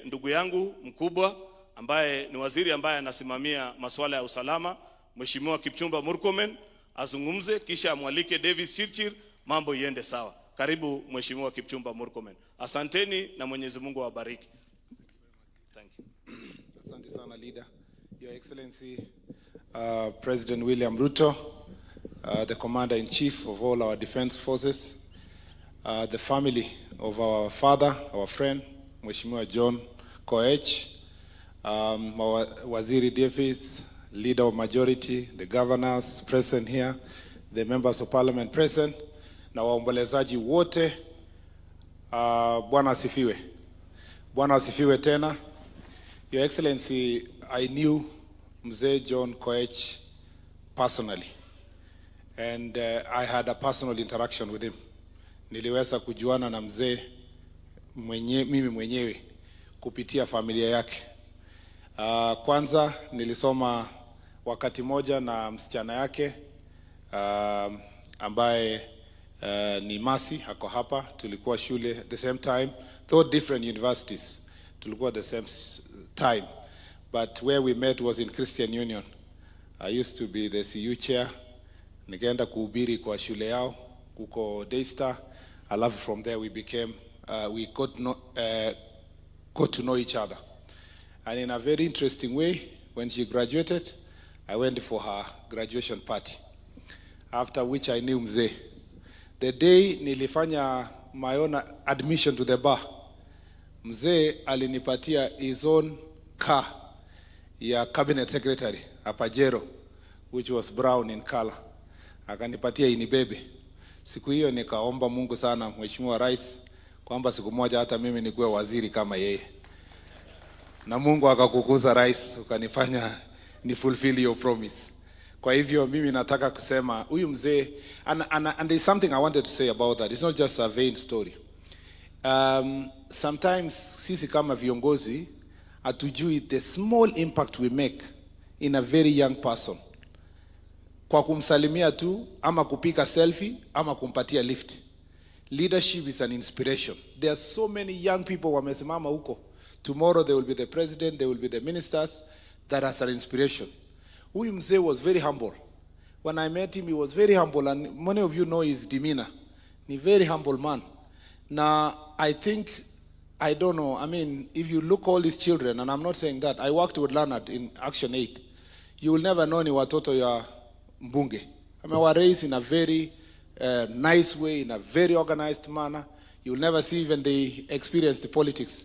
Ndugu yangu mkubwa ambaye ni waziri ambaye anasimamia masuala ya usalama, Mheshimiwa Kipchumba Murkomen azungumze, kisha amwalike Davis Chirchir, mambo iende sawa. Karibu Mheshimiwa Kipchumba Murkomen. Asanteni na Mwenyezi Mungu awabariki. Thank you. Asante sana leader. Your Excellency President William Ruto, the Commander-in-Chief of all our defense forces, the family of our father, our friend, Mheshimiwa John Koech, our Waziri Davis, Leader of Majority, the governors present here, the members of parliament present, na waombolezaji wote, Bwana asifiwe. Bwana asifiwe tena. Your Excellency, I knew Mzee John Koech personally, and I had a personal interaction with him. Niliweza kujuana na mzee mimi mwenyewe kupitia familia yake. Kwanza nilisoma wakati moja na msichana yake ambaye ni Masi, hako hapa. Tulikuwa shule the same time, though different universities. Tulikuwa the same time, but where we met was in Christian Union. I used to be the CU chair. Nikaenda kuhubiri kwa shule yao kuko Daystar. Alafu from there we became we got to know each other. And in a very interesting way, when she graduated, I went for her graduation party, after which I knew Mzee. The day nilifanya my own admission to the bar, Mzee alinipatia his own car ya cabinet secretary, a Pajero, which was brown in color. Akanipatia inibebe. Siku hiyo nikaomba Mungu sana, Mheshimiwa Rais, kwamba siku moja hata mimi nikuwe waziri kama yeye. Na Mungu akakukuza rais, ukanifanya ni fulfill your promise. Kwa hivyo mimi nataka kusema huyu mzee, and there's something I wanted to say about that. It's not just a vain story. Sometimes sisi kama viongozi hatujui the small impact we make in a very young person. Kwa kumsalimia tu, ama kupika selfie, ama kumpatia lift. Leadership is an inspiration. There are so many young people wamesimama huko. Tomorrow they will be the president, they will be the ministers. That is an inspiration. Huyu mzee was very humble. When I met him, he was very humble, and many of you know his demeanor. Ni very humble man. Now, I think, I don't know, I mean, if you look all his children, and I'm not saying that, I worked with Leonard in Action 8. You will never know ni watoto ya mbunge. I mean, we were raised in a very nice way, in a very organized manner. You will never see even they experience the politics.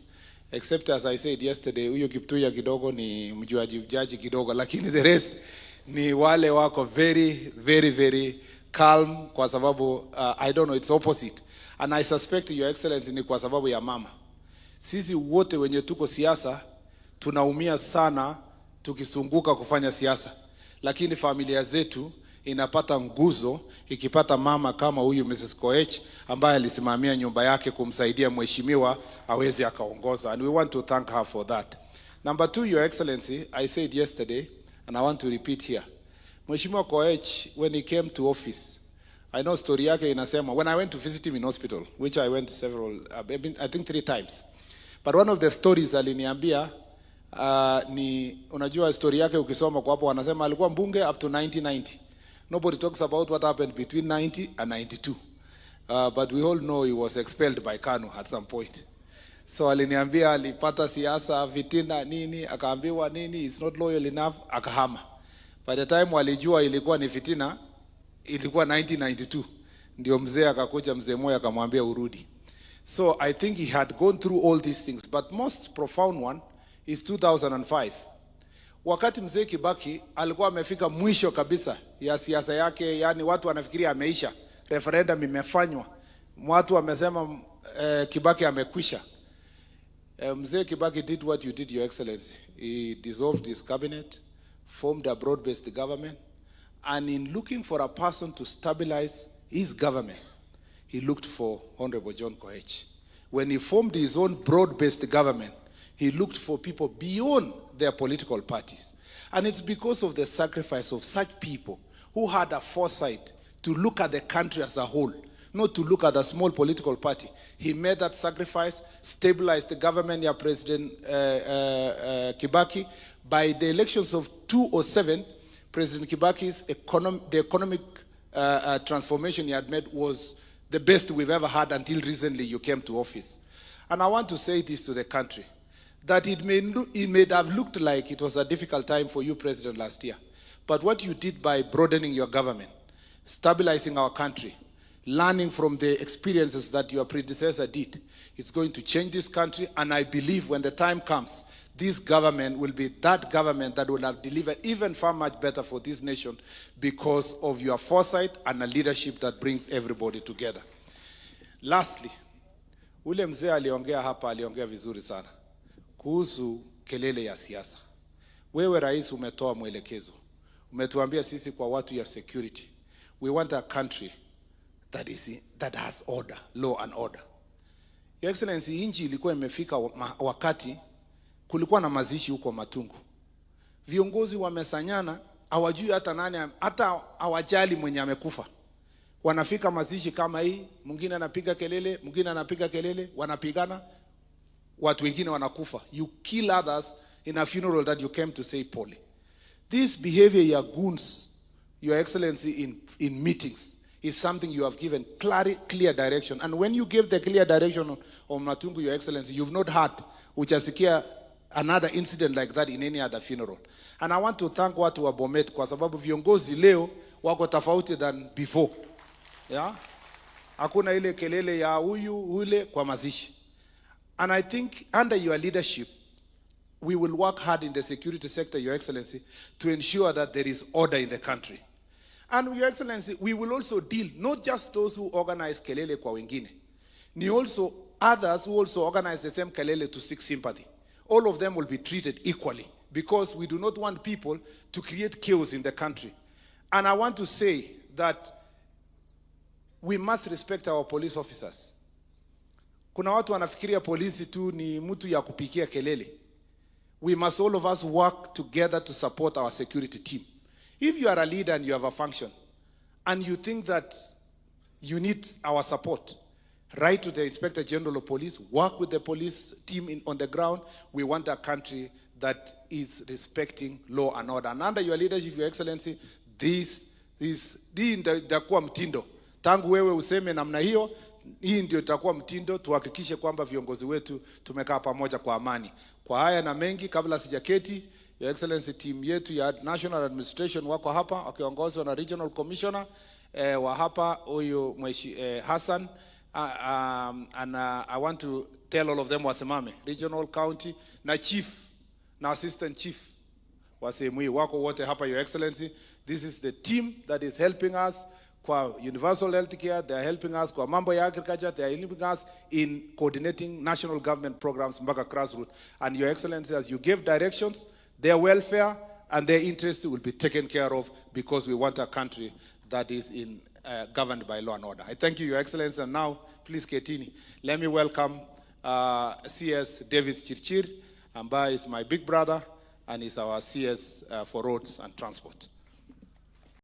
Except, as I said yesterday, huyo Kiptuya kidogo ni mjuaji kidogo, lakini the rest ni wale wako very, very, very calm kwa sababu, I don't know, it's opposite. And I suspect, Your Excellency, ni kwa sababu ya mama. Sisi wote wenye tuko siasa, tunaumia sana tukisunguka kufanya siasa. Lakini familia zetu inapata nguzo ikipata mama kama huyu Mrs. Koech ambaye alisimamia nyumba yake kumsaidia mheshimiwa aweze akaongoza, and we want to thank her for that. Number 2, Your Excellency, I said yesterday and I want to repeat here. Mheshimiwa Koech, when he came to office, I know story yake inasema, when I went to visit him in hospital, which I went I think 3 times, but one of the stories aliniambia ni, unajua story yake ukisoma kwa hapo wanasema alikuwa mbunge up to 1990. Nobody talks about what happened between 90 and 92. But we all know he was expelled by KANU at some point. So aliniambia alipata siasa, vitina, nini, akaambiwa nini, it's not loyal enough, akahama. By the time walijua ilikuwa ni fitina, ilikuwa 1992. Ndio mzee akakuja, mzee moja akamwambia urudi. So I think he had gone through all these things. But most profound one is 2005. Wakati mzee Kibaki alikuwa amefika mwisho kabisa ya siasa yake, yani watu wanafikiria ameisha, referendum imefanywa, watu wamesema Kibaki amekwisha. Mzee Kibaki did what you did, Your Excellency. He dissolved his cabinet, formed a broad-based government, and in looking for a person to stabilize his government, he looked for Honorable John Koech. When he formed his own broad-based government, he looked for people beyond their political parties. And it's because of the sacrifice of such people who had a foresight to look at the country as a whole, not to look at a small political party. He made that sacrifice, stabilized the government, President Kibaki. By the elections of 2007, President Kibaki's economic transformation he had made was the best we've ever had until recently you came to office. And I want to say this to the country, that it may have looked like it was a difficult time for you, President, last year. But what you did by broadening your government, stabilizing our country, learning from the experiences that your predecessor did, it's going to change this country. And I believe when the time comes, this government will be that government that will have delivered even far much better for this nation because of your foresight and a leadership that brings everybody together. Lastly, ule mzee aliongea hapa, aliongea vizuri sana kuhusu kelele ya siasa. Wewe rais umetoa mwelekezo. Umetuambia sisi kwa watu ya security. We want a country that has order, law and order. Your Excellency, inchi ilikuwa imefika wakati kulikuwa na mazishi huko Matungu. Viongozi wamesanyana, hawajui hata nani, hata hawajali mwenye amekufa. Wanafika mazishi kama hii, mwingine anapiga kelele, mwingine anapiga kelele, wanapigana, watu wengine wanakufa. You kill others in a funeral that you came to say pole. This behavior, your goons, Your Excellency, in meetings, is something you have given clear direction. And when you give the clear direction on Matungu, Your Excellency, you've not had uchasikia another incident like that in any other funeral. And I want to thank watu wa Bomet kwa sababu viongozi leo wako tofauti than before. Yeah? Hakuna ile kelele ya huyu ule kwa mazishi. And I think under your leadership, we will work hard in the security sector, Your Excellency, to ensure that there is order in the country. And Your Excellency, we will also deal, not just those who organize kelele kwa wengine, ni also others who also organize the same kelele to seek sympathy. All of them will be treated equally because we do not want people to create chaos in the country. And I want to say that we must respect our police officers. Kuna watu wanafikiria polisi tu ni mtu ya kupikia kelele. We must all of us work together to support our security team. If you are a leader and you have a function, and you think that you need our support, write to the Inspector General of Police, work with the police team on the ground. We want a country that is respecting law and order. And under your leadership, Your Excellency, this itakuwa mtindo. Tangu wewe useme namna hiyo, hii ndio itakuwa mtindo, tuhakikishe kwamba viongozi wetu tumekaa pamoja kwa amani. Kwa haya na mengi, kabla sijaketi, Your Excellency, team yetu ya National Administration wako hapa, wakiongozwa na Regional Commissioner wa hapa, huyu Hassan, and I want to tell all of them wasimame, Regional, County, na Chief, na Assistant Chief, wasemui wako wote hapa, Your Excellency. This is the team that is helping us kwa universal health care, they are helping us kwa mambo ya agriculture, they are helping us in coordinating national government programs mpaka grassroots. And Your Excellency, as you give directions, their welfare and their interests will be taken care of because we want a country that is governed by law and order. I thank you, Your Excellency. And now, please, Ketini, let me welcome CS David Chirchir, ambaye is my big brother and is our CS for roads and transport.